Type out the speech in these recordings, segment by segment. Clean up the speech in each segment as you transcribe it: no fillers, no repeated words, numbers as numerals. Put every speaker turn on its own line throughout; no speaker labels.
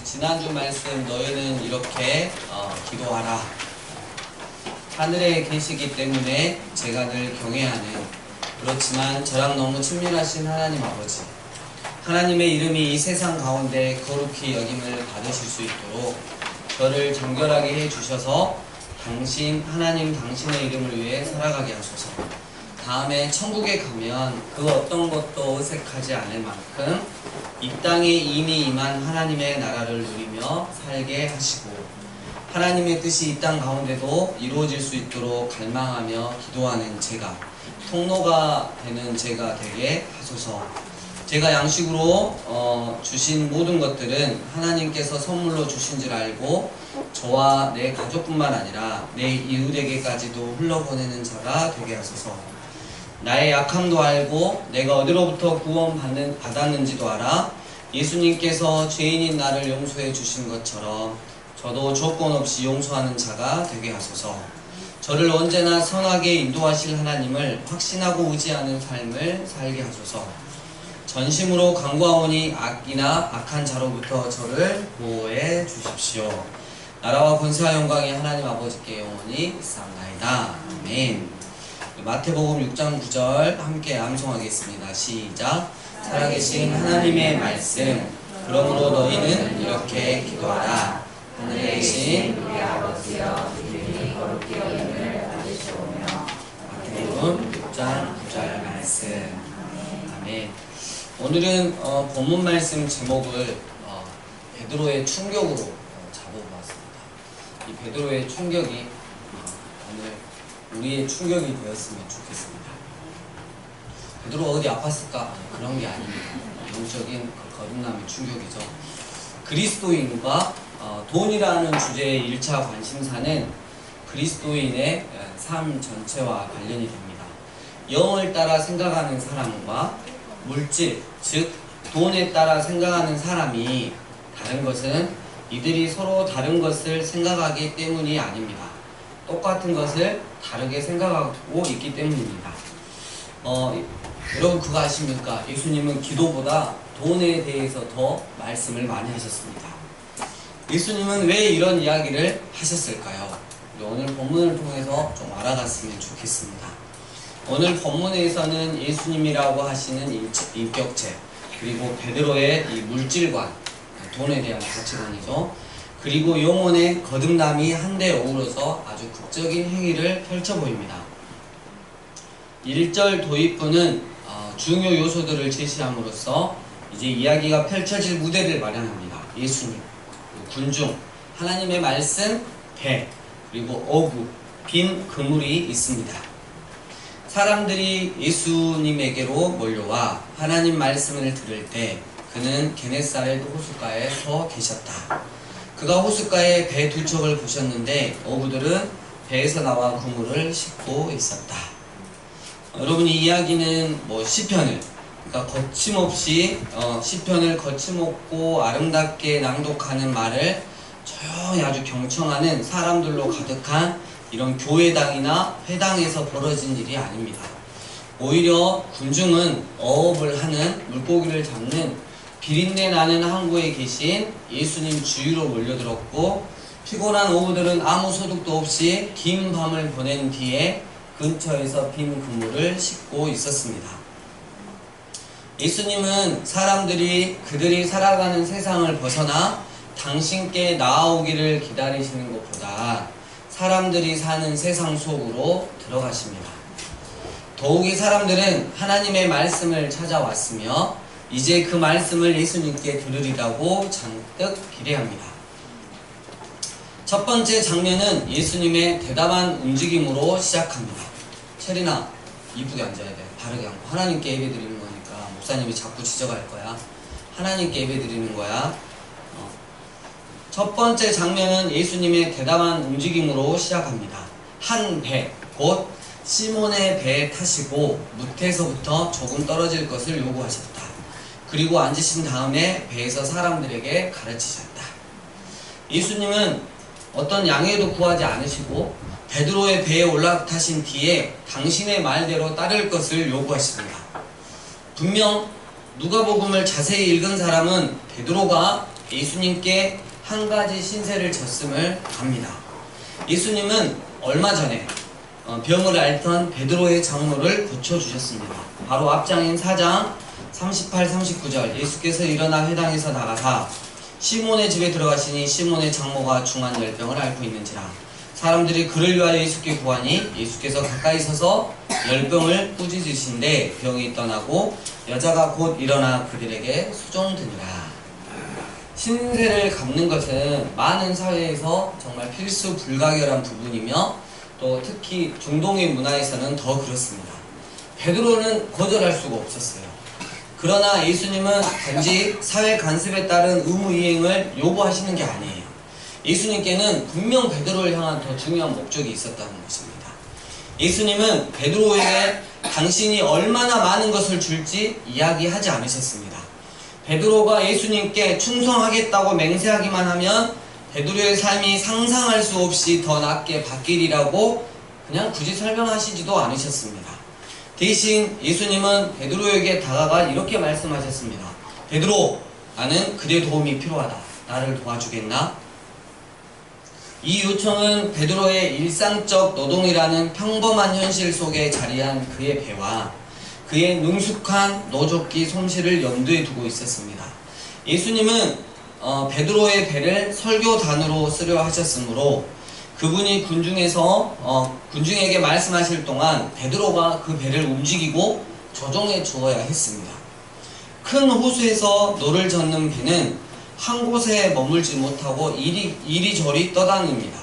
지난주 말씀 너희는 이렇게 기도하라. 하늘에 계시기 때문에 제가 늘 경외하는, 그렇지만 저랑 너무 친밀하신 하나님 아버지, 하나님의 이름이 이 세상 가운데 거룩히 여김을 받으실 수 있도록 저를 정결하게 해주셔서 하나님 당신의 이름을 위해 살아가게 하소서. 다음에 천국에 가면 그 어떤 것도 어색하지 않을 만큼 이 땅에 이미 임한 하나님의 나라를 누리며 살게 하시고, 하나님의 뜻이 이 땅 가운데도 이루어질 수 있도록 갈망하며 기도하는 제가, 통로가 되는 제가 되게 하소서. 제가 양식으로 주신 모든 것들은 하나님께서 선물로 주신 줄 알고 저와 내 가족뿐만 아니라 내 이웃에게까지도 흘러보내는 자가 되게 하소서. 나의 약함도 알고 내가 어디로부터 구원받았는지도 알아 예수님께서 죄인인 나를 용서해 주신 것처럼 저도 조건 없이 용서하는 자가 되게 하소서. 저를 언제나 선하게 인도하실 하나님을 확신하고 의지하는 삶을 살게 하소서. 전심으로 간구하오니 악이나 악한 자로부터 저를 보호해 주십시오. 나라와 권세와 영광이 하나님 아버지께 영원히 있사옵나이다. 아멘. 마태복음 6장 9절 함께 암송하겠습니다. 시작. 살아계신 하나님의 말씀, 그러므로 너희는 이렇게 기도하라. 하늘에 계신 우리 아버지여, 이름이 거룩히 여김을 받으시오며. 마태복음 6장 9절 말씀. 아멘. 오늘은 본문 말씀 제목을 베드로의 충격으로 잡아보았습니다. 이 베드로의 충격이 오늘 우리의 충격이 되었으면 좋겠습니다. 베드로가 어디 아팠을까? 그런 게 아닙니다. 영적인 그 거듭남의 충격이죠. 그리스도인과 돈이라는 주제의 1차 관심사는 그리스도인의 삶 전체와 관련이 됩니다. 영을 따라 생각하는 사람과 물질, 즉 돈에 따라 생각하는 사람이 다른 것은 이들이 서로 다른 것을 생각하기 때문이 아닙니다. 똑같은 것을 다르게 생각하고 있기 때문입니다. 여러분 그거 아십니까? 예수님은 기도보다 돈에 대해서 더 말씀을 많이 하셨습니다. 예수님은 왜 이런 이야기를 하셨을까요? 오늘 본문을 통해서 좀 알아갔으면 좋겠습니다. 오늘 본문에서는 예수님이라고 하시는 인격체, 그리고 베드로의 이 물질관, 돈에 대한 가치관이죠. 그리고 영혼의 거듭남이 한데 어우러서 아주 극적인 행위를 펼쳐 보입니다. 1절 도입부는 중요 요소들을 제시함으로써 이제 이야기가 펼쳐질 무대를 마련합니다. 예수님, 군중, 하나님의 말씀, 배, 그리고 어구, 빈 그물이 있습니다. 사람들이 예수님에게로 몰려와 하나님 말씀을 들을 때 그는 게네사렛 호숫가에 서 계셨다. 그가 호숫가에 배 두 척을 보셨는데 어부들은 배에서 나와 그물을 싣고 있었다. 여러분, 이 이야기는 시편을, 그러니까 거침없이 시편을 거침없고 아름답게 낭독하는 말을 조용히 아주 경청하는 사람들로 가득한 이런 교회당이나 회당에서 벌어진 일이 아닙니다. 오히려 군중은 어업을 하는, 물고기를 잡는 비린내 나는 항구에 계신 예수님 주위로 몰려들었고, 피곤한 어부들은 아무 소득도 없이 긴 밤을 보낸 뒤에 근처에서 빈 그물을 싣고 있었습니다. 예수님은 사람들이 그들이 살아가는 세상을 벗어나 당신께 나아오기를 기다리시는 것보다 사람들이 사는 세상 속으로 들어가십니다. 더욱이 사람들은 하나님의 말씀을 찾아왔으며 이제 그 말씀을 예수님께 들으리라고 잔뜩 기대합니다. 첫 번째 장면은 예수님의 대담한 움직임으로 시작합니다. 체리나, 이쁘게 앉아야 돼. 바르게 앉고. 하나님께 예배 드리는 거니까 목사님이 자꾸 지적할 거야. 하나님께 예배 드리는 거야. 첫 번째 장면은 예수님의 대담한 움직임으로 시작합니다. 한 배, 곧 시몬의 배에 타시고 무태에서부터 조금 떨어질 것을 요구하셨다. 그리고 앉으신 다음에 배에서 사람들에게 가르치셨다. 예수님은 어떤 양해도 구하지 않으시고 베드로의 배에 올라타신 뒤에 당신의 말대로 따를 것을 요구하십니다. 분명 누가복음을 자세히 읽은 사람은 베드로가 예수님께 한 가지 신세를 졌음을 압니다. 예수님은 얼마 전에 병을 앓던 베드로의 장모를 고쳐주셨습니다. 바로 앞장인 4장 38, 39절 예수께서 일어나 회당에서 나가사 시몬의 집에 들어가시니 시몬의 장모가 중한 열병을 앓고 있는지라 사람들이 그를 위하여 예수께 구하니 예수께서 가까이 서서 열병을 꾸짖으신데 병이 떠나고 여자가 곧 일어나 그들에게 수종드니라. 신세를 갚는 것은 많은 사회에서 정말 필수 불가결한 부분이며 또 특히 중동의 문화에서는 더 그렇습니다. 베드로는 거절할 수가 없었어요. 그러나 예수님은 단지 사회 간섭에 따른 의무 이행을 요구하시는 게 아니에요. 예수님께는 분명 베드로를 향한 더 중요한 목적이 있었다는 것입니다. 예수님은 베드로에게 당신이 얼마나 많은 것을 줄지 이야기하지 않으셨습니다. 베드로가 예수님께 충성하겠다고 맹세하기만 하면 베드로의 삶이 상상할 수 없이 더 낫게 바뀌리라고 그냥 굳이 설명하시지도 않으셨습니다. 대신 예수님은 베드로에게 다가가 이렇게 말씀하셨습니다. 베드로, 나는 그대 도움이 필요하다. 나를 도와주겠나? 이 요청은 베드로의 일상적 노동이라는 평범한 현실 속에 자리한 그의 배와 그의 능숙한 노젓기 솜씨를 염두에 두고 있었습니다. 예수님은 베드로의 배를 설교단으로 쓰려 하셨으므로 그분이 군중에게 말씀하실 동안 베드로가 그 배를 움직이고 조종해 주어야 했습니다. 큰 호수에서 노를 젓는 배는 한 곳에 머물지 못하고 이리저리 떠다닙니다.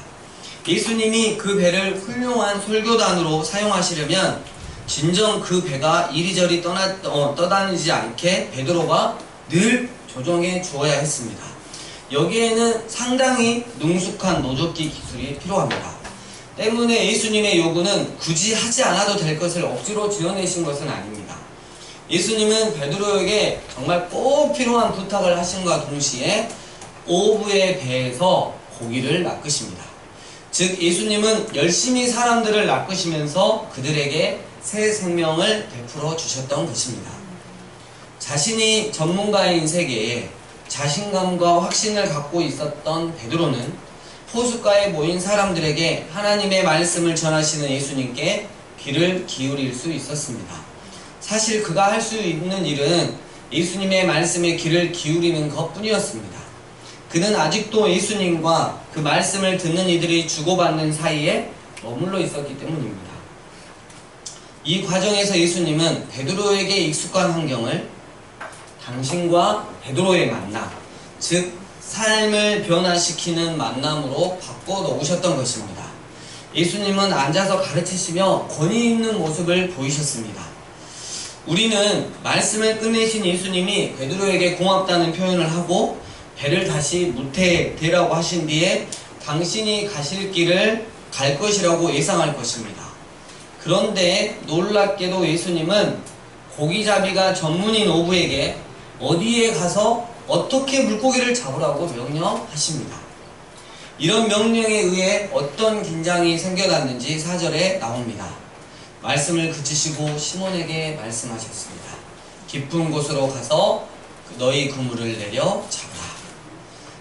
예수님이 그 배를 훌륭한 설교단으로 사용하시려면 진정 그 배가 이리저리 떠다니지 않게 베드로가 늘 조정해 주어야 했습니다. 여기에는 상당히 능숙한 노젓기 기술이 필요합니다. 때문에 예수님의 요구는 굳이 하지 않아도 될 것을 억지로 지어내신 것은 아닙니다. 예수님은 베드로에게 정말 꼭 필요한 부탁을 하심과 동시에 오부의 배에서 고기를 낚으십니다. 즉 예수님은 열심히 사람들을 낚으시면서 그들에게 새 생명을 베풀어 주셨던 것입니다. 자신이 전문가인 세계에 자신감과 확신을 갖고 있었던 베드로는 호숫가에 모인 사람들에게 하나님의 말씀을 전하시는 예수님께 귀를 기울일 수 있었습니다. 사실 그가 할 수 있는 일은 예수님의 말씀에 귀를 기울이는 것뿐이었습니다. 그는 아직도 예수님과 그 말씀을 듣는 이들이 주고받는 사이에 머물러 있었기 때문입니다. 이 과정에서 예수님은 베드로에게 익숙한 환경을 당신과 베드로의 만남, 즉 삶을 변화시키는 만남으로 바꿔 놓으셨던 것입니다. 예수님은 앉아서 가르치시며 권위 있는 모습을 보이셨습니다. 우리는 말씀을 끝내신 예수님이 베드로에게 고맙다는 표현을 하고 배를 다시 무태에 대라고 하신 뒤에 당신이 가실 길을 갈 것이라고 예상할 것입니다. 그런데 놀랍게도 예수님은 고기잡이가 전문인 오부에게 어디에 가서 어떻게 물고기를 잡으라고 명령하십니다. 이런 명령에 의해 어떤 긴장이 생겨났는지 4절에 나옵니다. 말씀을 그치시고 시몬에게 말씀하셨습니다. 깊은 곳으로 가서 너희 그물을 내려 잡으라.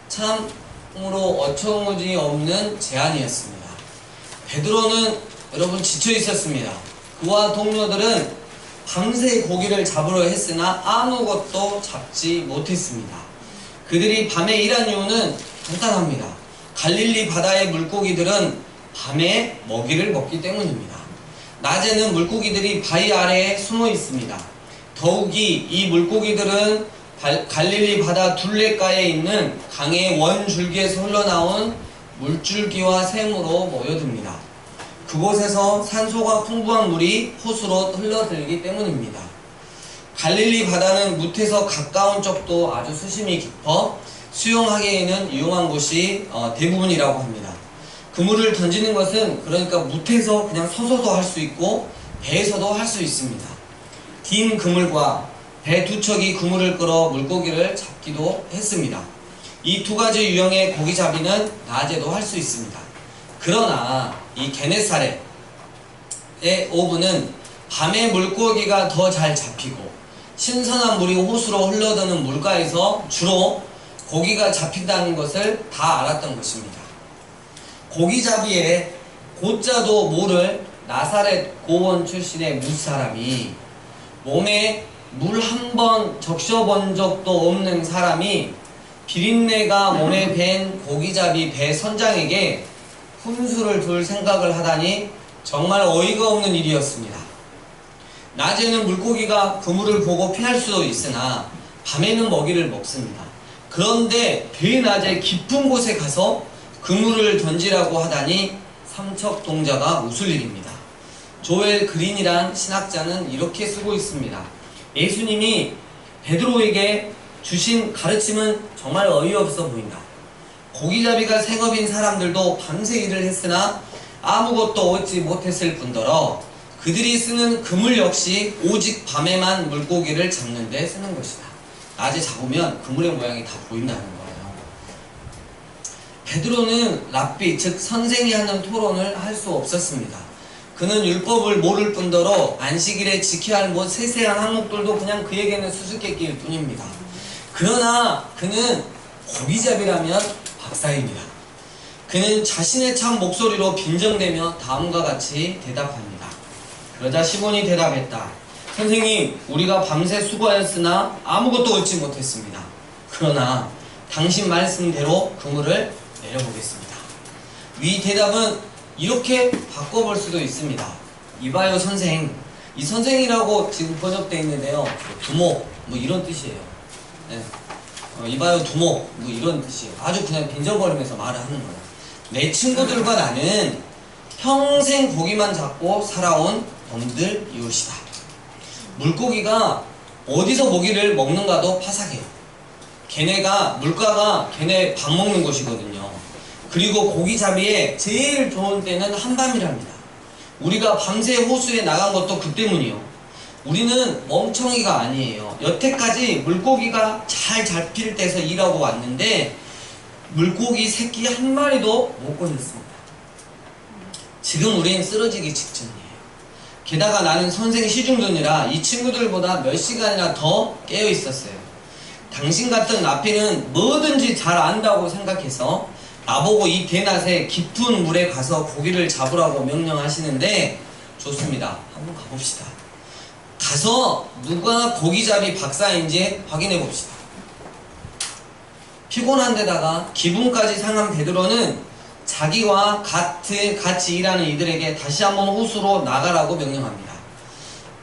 참으로 어처구니 없는 제안이었습니다. 베드로는 여러분 지쳐 있었습니다. 그와 동료들은 밤새 고기를 잡으려 했으나 아무것도 잡지 못했습니다. 그들이 밤에 일한 이유는 간단합니다. 갈릴리 바다의 물고기들은 밤에 먹이를 먹기 때문입니다. 낮에는 물고기들이 바위 아래에 숨어 있습니다. 더욱이 이 물고기들은 갈릴리 바다 둘레가에 있는 강의 원줄기에서 흘러나온 물줄기와 샘으로 모여듭니다. 그곳에서 산소가 풍부한 물이 호수로 흘러들기 때문입니다. 갈릴리 바다는 무태에서 가까운 쪽도 아주 수심이 깊어 수영하기에는 유용한 곳이 대부분이라고 합니다. 그물을 던지는 것은 그러니까 무태에서 그냥 서서도 할 수 있고 배에서도 할 수 있습니다. 긴 그물과 배 두 척이 그물을 끌어 물고기를 잡기도 했습니다. 이 두 가지 유형의 고기잡이는 낮에도 할 수 있습니다. 그러나 이 게네사렛의 오부는 밤에 물고기가 더 잘 잡히고 신선한 물이 호수로 흘러드는 물가에서 주로 고기가 잡힌다는 것을 다 알았던 것입니다. 고기잡이에 고자도 모를 나사렛 고원 출신의 무사람이, 몸에 물 한 번 적셔본 적도 없는 사람이 비린내가 몸에 밴 고기잡이 배 선장에게 훈수를 둘 생각을 하다니 정말 어이가 없는 일이었습니다. 낮에는 물고기가 그물을 보고 피할 수도 있으나 밤에는 먹이를 먹습니다. 그런데 대낮에 깊은 곳에 가서 그물을 던지라고 하다니 삼척동자가 웃을 일입니다. 조엘 그린이란 신학자는 이렇게 쓰고 있습니다. 예수님이 베드로에게 주신 가르침은 정말 어이없어 보인다. 고기잡이가 생업인 사람들도 밤새 일을 했으나 아무것도 얻지 못했을 뿐더러 그들이 쓰는 그물 역시 오직 밤에만 물고기를 잡는 데 쓰는 것이다. 낮에 잡으면 그물의 모양이 다 보인다는 거예요. 베드로는 랍비, 즉 선생이 하는 토론을 할 수 없었습니다. 그는 율법을 모를 뿐더러 안식일에 지켜야 할 세세한 항목들도 그냥 그에게는 수수께끼일 뿐입니다. 그러나 그는 고기잡이라면 박사입니다. 그는 자신의 참 목소리로 빈정대며 다음과 같이 대답합니다. 그러자 시몬이 대답했다. 선생님, 우리가 밤새 수고하였으나 아무것도 얻지 못했습니다. 그러나 당신 말씀대로 그물을 내려보겠습니다. 위 대답은 이렇게 바꿔볼 수도 있습니다. 이봐요 선생. 이 선생이라고 지금 번역되어 있는데요, 두목 뭐 이런 뜻이에요. 네. 이봐요 두목 뭐 이런 뜻이에요. 아주 그냥 빈정거리면서 말을 하는 거예요. 내 친구들과 나는 평생 고기만 잡고 살아온 놈들 이웃이다. 물고기가 어디서 먹이를 먹는가도 파삭해요. 걔네가 물가가 걔네 밥 먹는 곳이거든요. 그리고 고기잡이에 제일 좋은 때는 한밤이랍니다. 우리가 밤새 호수에 나간 것도 그 때문이요. 우리는 멍청이가 아니에요. 여태까지 물고기가 잘 잡힐 때서 일하고 왔는데 물고기 새끼 한 마리도 못 건졌습니다. 지금 우린 쓰러지기 직전이에요. 게다가 나는 선생 시중전이라 이 친구들보다 몇 시간이나 더 깨어 있었어요. 당신 같은 라피는 뭐든지 잘 안다고 생각해서 나보고 이 대낮에 깊은 물에 가서 고기를 잡으라고 명령하시는데 좋습니다. 한번 가봅시다. 가서 누가 고기잡이 박사인지 확인해 봅시다. 피곤한 데다가 기분까지 상한 베드로는 자기와 같이 일하는 이들에게 다시 한번 호수로 나가라고 명령합니다.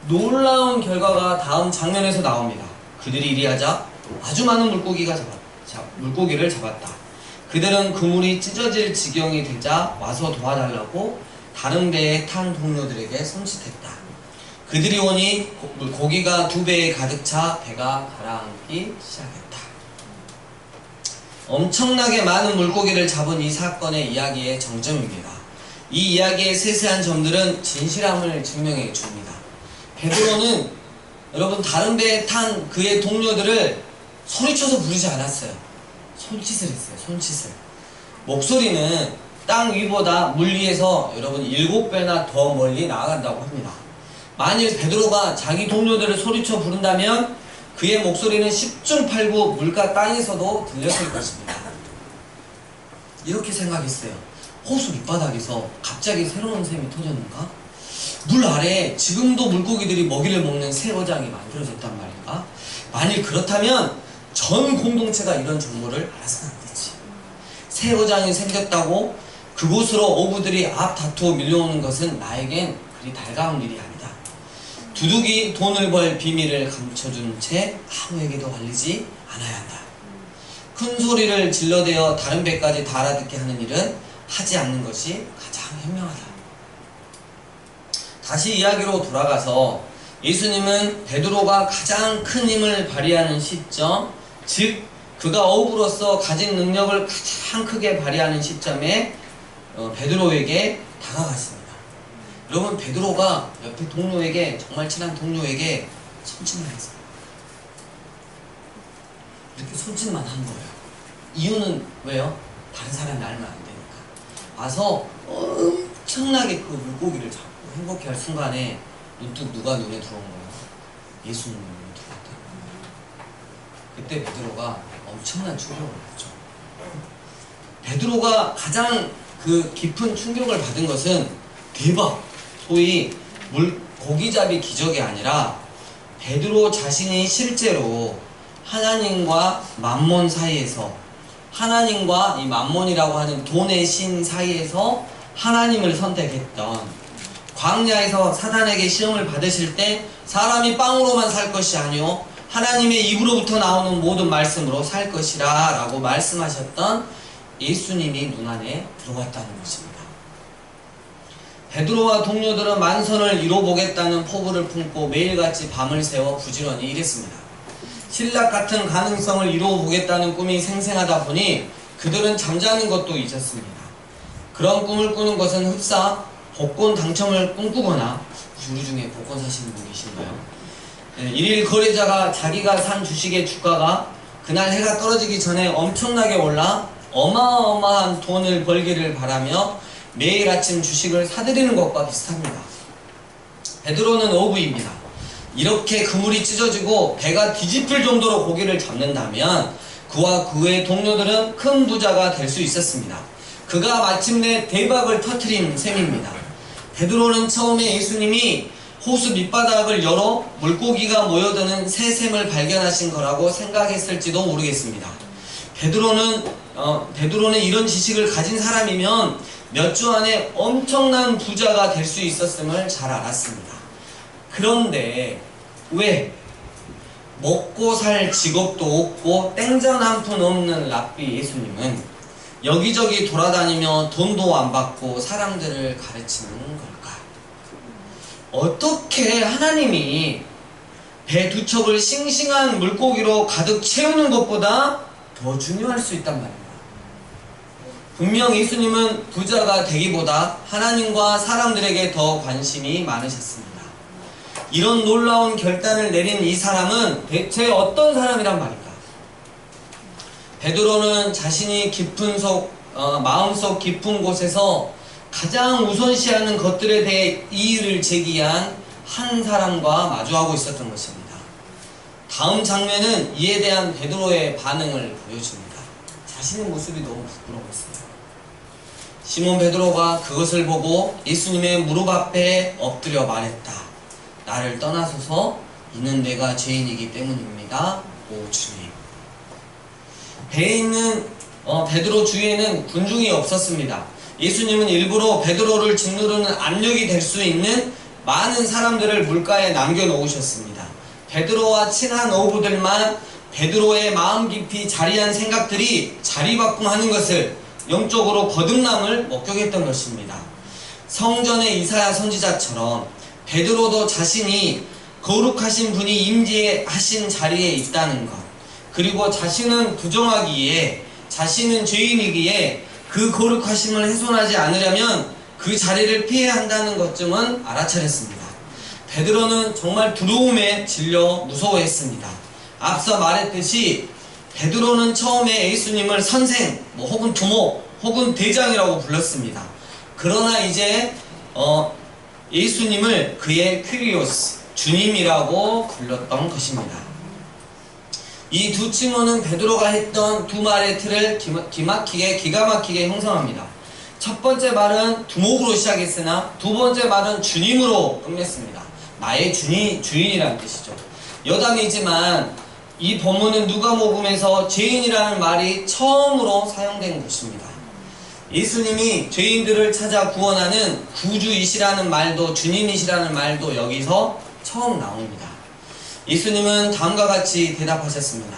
놀라운 결과가 다음 장면에서 나옵니다. 그들이 이리하자 아주 많은 물고기를 잡았다. 그들은 그물이 찢어질 지경이 되자 와서 도와달라고 다른 배에 탄 동료들에게 손짓했다. 그들이 오니 고기가 2배에 가득 차 배가 가라앉기 시작했다. 엄청나게 많은 물고기를 잡은 이 사건의 이야기의 정점입니다. 이 이야기의 세세한 점들은 진실함을 증명해 줍니다. 베드로는 여러분 다른 배에 탄 그의 동료들을 소리쳐서 부르지 않았어요. 손짓을 했어요. 손짓을. 목소리는 땅 위보다 물 위에서 여러분 7배나 더 멀리 나아간다고 합니다. 만일 베드로가 자기 동료들을 소리쳐 부른다면 그의 목소리는 10중 8구 물가 땅에서도 들렸을 것입니다. 이렇게 생각했어요. 호수 밑바닥에서 갑자기 새로운 샘이 터졌는가? 물 아래에 지금도 물고기들이 먹이를 먹는 새 어장이 만들어졌단 말인가? 만일 그렇다면 전 공동체가 이런 정보를 알아서는 안 되지. 새 어장이 생겼다고 그곳으로 어부들이 앞다투어 밀려오는 것은 나에겐 그리 달가운 일이 아니다. 두둑이 돈을 벌 비밀을 감춰준 채 아무에게도 알리지 않아야 한다. 큰 소리를 질러대어 다른 배까지 다 알아듣게 하는 일은 하지 않는 것이 가장 현명하다. 다시 이야기로 돌아가서 예수님은 베드로가 가장 큰 힘을 발휘하는 시점, 즉 그가 어부로서 가진 능력을 가장 크게 발휘하는 시점에 베드로에게 다가갔습니다. 여러분 베드로가 옆에 동료에게, 정말 친한 동료에게 손짓만 했어요. 이렇게 손짓만 한 거예요. 이유는 왜요? 다른 사람이 알면 안 되니까. 와서 엄청나게 그 물고기를 잡고 행복해할 순간에 문득 누가 눈에 들어온 거예요? 예수님이 눈에 들어왔다. 그때 베드로가 엄청난 충격을 받죠. 베드로가 가장 그 깊은 충격을 받은 것은 대박, 소위 고기잡이 기적이 아니라 베드로 자신이 실제로 하나님과 맘몬 사이에서, 하나님과 이 맘몬이라고 하는 돈의 신 사이에서 하나님을 선택했던, 광야에서 사단에게 시험을 받으실 때 사람이 빵으로만 살 것이 아니요 하나님의 입으로부터 나오는 모든 말씀으로 살 것이라 라고 말씀하셨던 예수님이 눈안에 들어왔다는 것입니다. 베드로와 동료들은 만선을 이뤄보겠다는 포부를 품고 매일같이 밤을 새워 부지런히 일했습니다. 신락 같은 가능성을 이루어보겠다는 꿈이 생생하다 보니 그들은 잠자는 것도 잊었습니다. 그런 꿈을 꾸는 것은 흡사 복권 당첨을 꿈꾸거나, 우리 중에 복권 사시는 분 계신가요? 일일 거래자가 자기가 산 주식의 주가가 그날 해가 떨어지기 전에 엄청나게 올라 어마어마한 돈을 벌기를 바라며 매일 아침 주식을 사들이는 것과 비슷합니다. 베드로는 어부입니다. 이렇게 그물이 찢어지고 배가 뒤집힐 정도로 고기를 잡는다면 그와 그의 동료들은 큰 부자가 될 수 있었습니다. 그가 마침내 대박을 터뜨린 셈입니다. 베드로는 처음에 예수님이 호수 밑바닥을 열어 물고기가 모여드는 새 샘을 발견하신 거라고 생각했을지도 모르겠습니다. 베드로는 이런 지식을 가진 사람이면 몇 주 안에 엄청난 부자가 될 수 있었음을 잘 알았습니다. 그런데 왜 먹고 살 직업도 없고 땡전 한 푼 없는 랍비 예수님은 여기저기 돌아다니며 돈도 안 받고 사람들을 가르치는 걸까? 어떻게 하나님이 배 두 척을 싱싱한 물고기로 가득 채우는 것보다 더 중요할 수 있단 말입니다. 분명 예수님은 부자가 되기보다 하나님과 사람들에게 더 관심이 많으셨습니다. 이런 놀라운 결단을 내린 이 사람은 대체 어떤 사람이란 말일까? 베드로는 자신이 마음속 깊은 곳에서 가장 우선시하는 것들에 대해 이의를 제기한 한 사람과 마주하고 있었던 것입니다. 다음 장면은 이에 대한 베드로의 반응을 보여줍니다. 자신의 모습이 너무 부끄러웠어요. 시몬 베드로가 그것을 보고 예수님의 무릎 앞에 엎드려 말했다. 나를 떠나소서, 이는 내가 죄인이기 때문입니다. 오 주님. 배에 있는 베드로 주위에는 군중이 없었습니다. 예수님은 일부러 베드로를 짓누르는 압력이 될 수 있는 많은 사람들을 물가에 남겨놓으셨습니다. 베드로와 친한 어부들만 베드로의 마음 깊이 자리한 생각들이 자리바꿈하는 것을, 영적으로 거듭남을 목격했던 것입니다. 성전의 이사야 선지자처럼 베드로도 자신이 거룩하신 분이 임재하신 자리에 있다는 것, 그리고 자신은 부정하기에, 자신은 죄인이기에 그 거룩하심을 훼손하지 않으려면 그 자리를 피해야 한다는 것쯤은 알아차렸습니다. 베드로는 정말 두려움에 질려 무서워했습니다. 앞서 말했듯이 베드로는 처음에 예수님을 선생, 혹은 두목, 혹은 대장이라고 불렀습니다. 그러나 이제 예수님을 그의 퀴리오스, 주님이라고 불렀던 것입니다. 이 두 칭호는 베드로가 했던 두 말의 틀을 기가 막히게 형성합니다. 첫 번째 말은 두목으로 시작했으나 두 번째 말은 주님으로 끝냈습니다. 나의 주인이라는 뜻이죠. 여담이지만 이 본문은 누가복음에서 죄인이라는 말이 처음으로 사용된 것입니다. 예수님이 죄인들을 찾아 구원하는 구주이시라는 말도, 주님이시라는 말도 여기서 처음 나옵니다. 예수님은 다음과 같이 대답하셨습니다.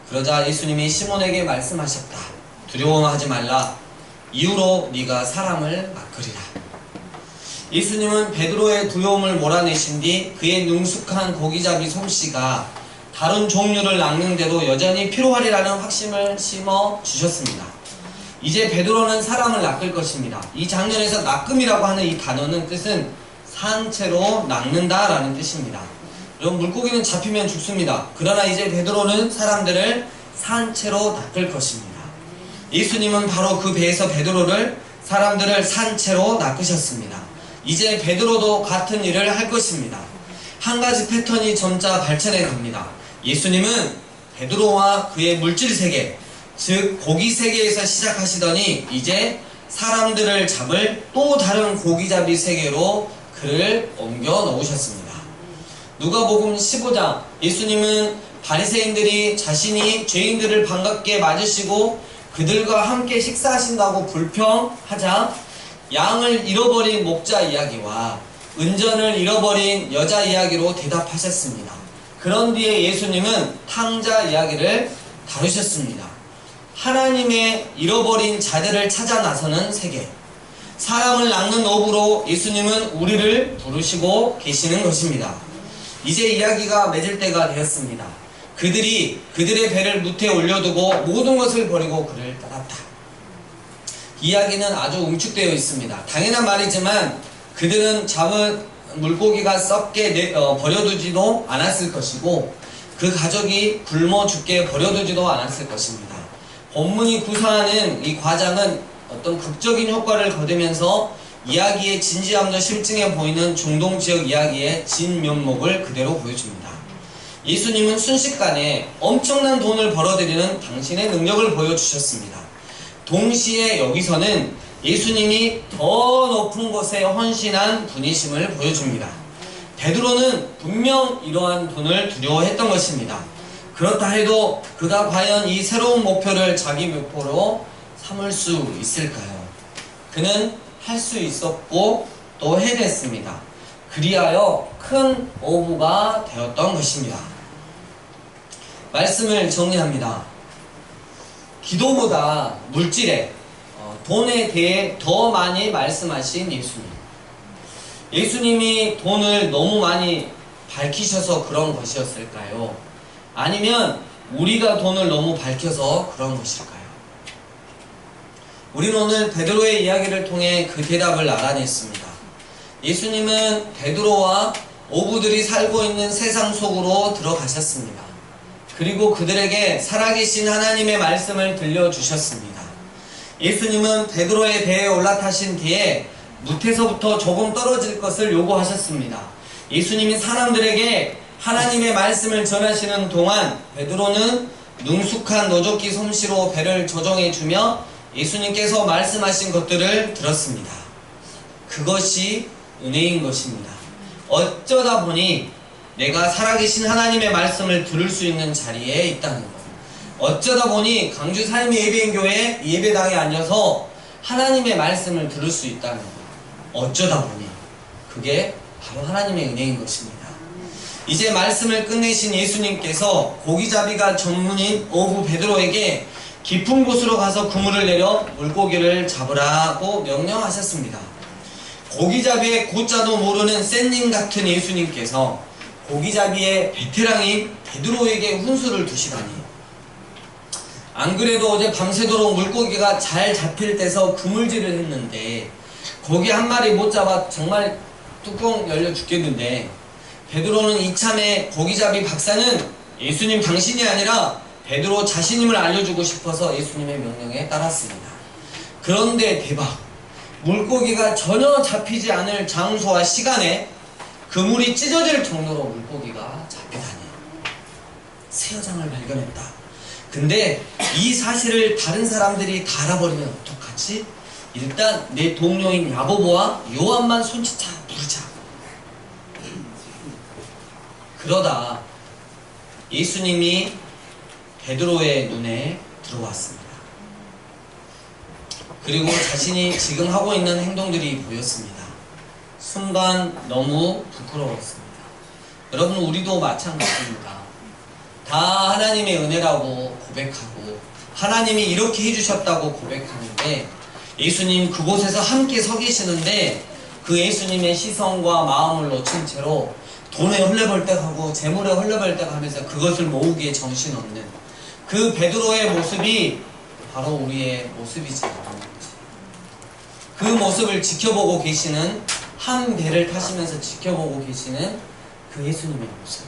그러자 예수님이 시몬에게 말씀하셨다. 두려워하지 말라. 이후로 네가 사람을 맡으리라. 예수님은 베드로의 두려움을 몰아내신 뒤 그의 능숙한 고기잡이 솜씨가 다른 종류를 낚는데도 여전히 필요하리라는 확신을 심어 주셨습니다. 이제 베드로는 사람을 낚을 것입니다. 이 장면에서 낚음이라고 하는 이 단어는 뜻은 산채로 낚는다라는 뜻입니다. 여러분, 물고기는 잡히면 죽습니다. 그러나 이제 베드로는 사람들을 산채로 낚을 것입니다. 예수님은 바로 그 배에서 사람들을 산채로 낚으셨습니다. 이제 베드로도 같은 일을 할 것입니다. 한 가지 패턴이 점차 발전해 갑니다. 예수님은 베드로와 그의 물질 세계, 즉 고기 세계에서 시작하시더니 이제 사람들을 잡을 또 다른 고기잡이 세계로 그를 옮겨 놓으셨습니다. 누가복음 15장, 예수님은 바리새인들이 자신이 죄인들을 반갑게 맞으시고 그들과 함께 식사하신다고 불평하자 양을 잃어버린 목자 이야기와 은전을 잃어버린 여자 이야기로 대답하셨습니다. 그런 뒤에 예수님은 탕자 이야기를 다루셨습니다. 하나님의 잃어버린 자들을 찾아 나서는 세계, 사람을 낚는 어부로 예수님은 우리를 부르시고 계시는 것입니다. 이제 이야기가 맺을 때가 되었습니다. 그들이 그들의 배를 무태에 올려두고 모든 것을 버리고 그를 따랐다. 이야기는 아주 응축되어 있습니다. 당연한 말이지만 그들은 잡은 물고기가 썩게 버려두지도 않았을 것이고 그 가족이 굶어 죽게 버려두지도 않았을 것입니다. 본문이 구사하는 이 과장은 어떤 극적인 효과를 거두면서 이야기의 진지함도 실증해 보이는 중동 지역 이야기의 진면목을 그대로 보여줍니다. 예수님은 순식간에 엄청난 돈을 벌어들이는 당신의 능력을 보여주셨습니다. 동시에 여기서는 예수님이 더 높은 곳에 헌신한 분이심을 보여줍니다. 베드로는 분명 이러한 돈을 두려워했던 것입니다. 그렇다 해도 그가 과연 이 새로운 목표를 자기 목표로 삼을 수 있을까요? 그는 할 수 있었고 또 해냈습니다. 그리하여 큰 어부가 되었던 것입니다. 말씀을 정리합니다. 기도보다 물질에 돈에 대해 더 많이 말씀하신 예수님. 예수님이 돈을 너무 많이 밝히셔서 그런 것이었을까요? 아니면 우리가 돈을 너무 밝혀서 그런 것일까요? 우리는 오늘 베드로의 이야기를 통해 그 대답을 알아냈습니다. 예수님은 베드로와 어부들이 살고 있는 세상 속으로 들어가셨습니다. 그리고 그들에게 살아계신 하나님의 말씀을 들려주셨습니다. 예수님은 베드로의 배에 올라타신 뒤에 무태서부터 조금 떨어질 것을 요구하셨습니다. 예수님이 사람들에게 하나님의 말씀을 전하시는 동안 베드로는 능숙한 노젓기 솜씨로 배를 조정해주며 예수님께서 말씀하신 것들을 들었습니다. 그것이 은혜인 것입니다. 어쩌다 보니 내가 살아계신 하나님의 말씀을 들을 수 있는 자리에 있다는 것. 어쩌다 보니 강주 삶의 예배인교회 예배당에 앉아서 하나님의 말씀을 들을 수 있다는 것. 어쩌다 보니 그게 바로 하나님의 은혜인 것입니다. 이제 말씀을 끝내신 예수님께서 고기잡이가 전문인 어부 베드로에게 깊은 곳으로 가서 그물을 내려 물고기를 잡으라고 명령하셨습니다. 고기잡이의 고자도 모르는 仙님 같은 예수님께서 고기잡이의 베테랑인 베드로에게 훈수를 두시다니. 안 그래도 어제 밤새도록 물고기가 잘 잡힐 때서 그물질을 했는데 고기 한 마리 못 잡아 정말 뚜껑 열려 죽겠는데, 베드로는 이참에 고기잡이 박사는 예수님 당신이 아니라 베드로 자신임을 알려주고 싶어서 예수님의 명령에 따랐습니다. 그런데 대박! 물고기가 전혀 잡히지 않을 장소와 시간에 그물이 찢어질 정도로 물고기가 잡히다니. 새 여장을 발견했다. 근데 이 사실을 다른 사람들이 다 알아버리면 어떡하지? 일단 내 동료인 야고보와 요한만 손짓자 부르자. 그러다 예수님이 베드로의 눈에 들어왔습니다. 그리고 자신이 지금 하고 있는 행동들이 보였습니다. 순간 너무 부끄러웠습니다. 여러분, 우리도 마찬가지입니다. 다 하나님의 은혜라고 고백하고 하나님이 이렇게 해주셨다고 고백하는데, 예수님 그곳에서 함께 서 계시는데 그 예수님의 시선과 마음을 놓친 채로 돈에 헐레벌떡하고 재물에 헐레벌떡 하면서 그것을 모으기에 정신없는 그 베드로의 모습이 바로 우리의 모습이지 않는지, 그 모습을 지켜보고 계시는, 한 배를 타시면서 지켜보고 계시는 그 예수님의 모습.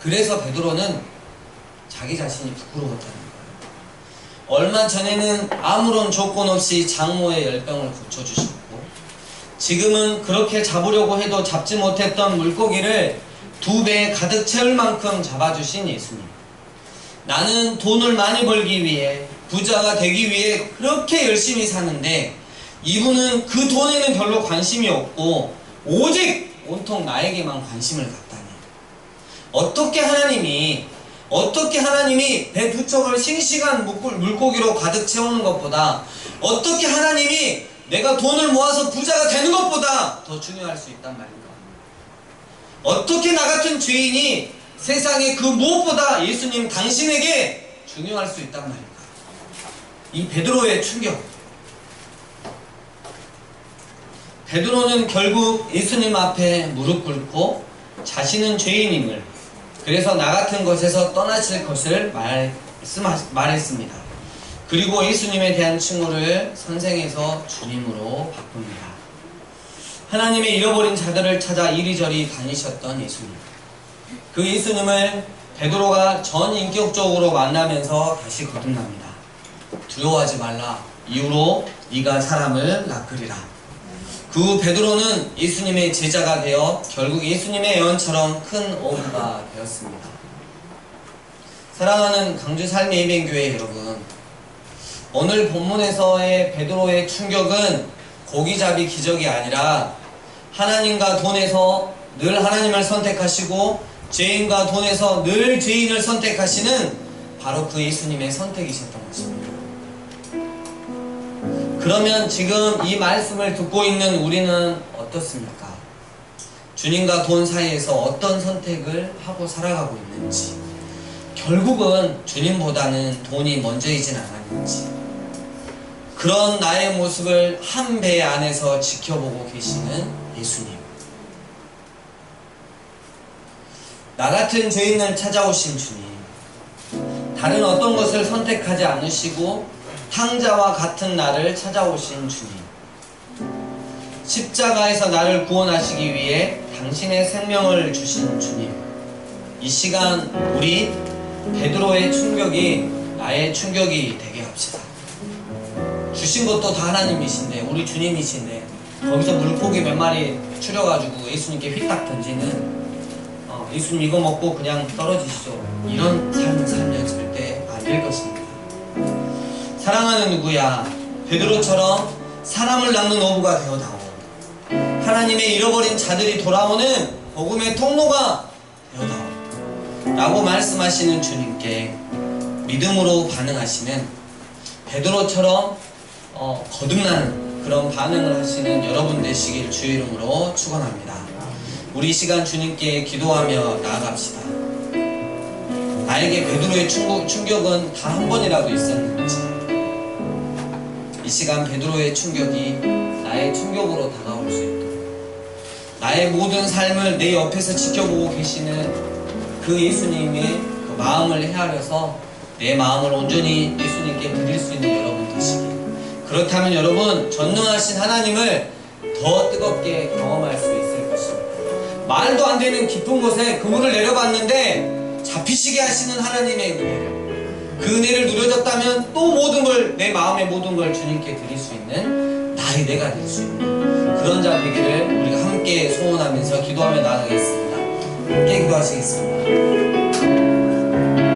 그래서 베드로는 자기 자신이 부끄러웠다는 거예요. 얼마 전에는 아무런 조건 없이 장모의 열병을 고쳐주셨고, 지금은 그렇게 잡으려고 해도 잡지 못했던 물고기를 2배 가득 채울 만큼 잡아주신 예수님. 나는 돈을 많이 벌기 위해, 부자가 되기 위해 그렇게 열심히 사는데 이분은 그 돈에는 별로 관심이 없고 오직 온통 나에게만 관심을 갖다니. 어떻게 하나님이 배 2척을 싱싱한 물고기로 가득 채우는 것보다, 어떻게 하나님이 내가 돈을 모아서 부자가 되는 것보다 더 중요할 수 있단 말인가? 어떻게 나 같은 죄인이 세상의 그 무엇보다 예수님 당신에게 중요할 수 있단 말인가? 이 베드로의 충격. 베드로는 결국 예수님 앞에 무릎 꿇고 자신은 죄인임을, 그래서 나 같은 것에서 떠나실 것을 말했습니다. 그리고 예수님에 대한 칭호를 선생에서 주님으로 바꿉니다. 하나님의 잃어버린 자들을 찾아 이리저리 다니셨던 예수님. 그 예수님을 베드로가 전인격적으로 만나면서 다시 거듭납니다. 두려워하지 말라. 이후로 네가 사람을 낚으리라. 그 베드로는 예수님의 제자가 되어 결국 예수님의 예언처럼 큰 어부가 되었습니다. 사랑하는 강주 삶의 예배교회 여러분, 오늘 본문에서의 베드로의 충격은 고기잡이 기적이 아니라 하나님과 돈에서 늘 하나님을 선택하시고 죄인과 돈에서 늘 죄인을 선택하시는 바로 그 예수님의 선택이셨던 것입니다. 그러면 지금 이 말씀을 듣고 있는 우리는 어떻습니까? 주님과 돈 사이에서 어떤 선택을 하고 살아가고 있는지, 결국은 주님보다는 돈이 먼저이진 않았는지, 그런 나의 모습을 한 배 안에서 지켜보고 계시는 예수님. 나 같은 죄인을 찾아오신 주님, 다른 어떤 것을 선택하지 않으시고 탕자와 같은 나를 찾아오신 주님, 십자가에서 나를 구원하시기 위해 당신의 생명을 주신 주님. 이 시간 우리 베드로의 충격이 나의 충격이 되게 합시다. 주신 것도 다 하나님이신데, 우리 주님이신데, 거기서 물고기 몇 마리 추려가지고 예수님께 휘딱 던지는, 예수님 이거 먹고 그냥 떨어지시죠, 이런 삶을 살면 절대 안 될 것입니다. 사랑하는 누구야, 베드로처럼 사람을 낚는 어부가 되어다오. 하나님의 잃어버린 자들이 돌아오는 복음의 통로가 되어다오 라고 말씀하시는 주님께 믿음으로 반응하시는 베드로처럼 거듭나는 그런 반응을 하시는 여러분 되시길 주의 이름으로 축원합니다. 우리 이 시간 주님께 기도하며 나아갑시다. 나에게 베드로의 충격은 다 한 번이라도 있었는지, 이 시간 베드로의 충격이 나의 충격으로 다가올 수 있도록, 나의 모든 삶을 내 옆에서 지켜보고 계시는 그 예수님의 그 마음을 헤아려서 내 마음을 온전히 예수님께 드릴 수 있는 여러분 되시길. 그렇다면 여러분, 전능하신 하나님을 더 뜨겁게 경험할 수 있을 것입니다. 말도 안 되는 깊은 곳에 그물을 내려봤는데 잡히시게 하시는 하나님의 은혜를, 그 은혜를 누려졌다면 또 모든 걸, 내 마음의 모든 걸 주님께 드릴 수 있는 나의 내가 될 수 있는 그런 자 되기를 우리가 함께 소원하면서 기도하며 나아가겠습니다. 함께 기도하시겠습니다.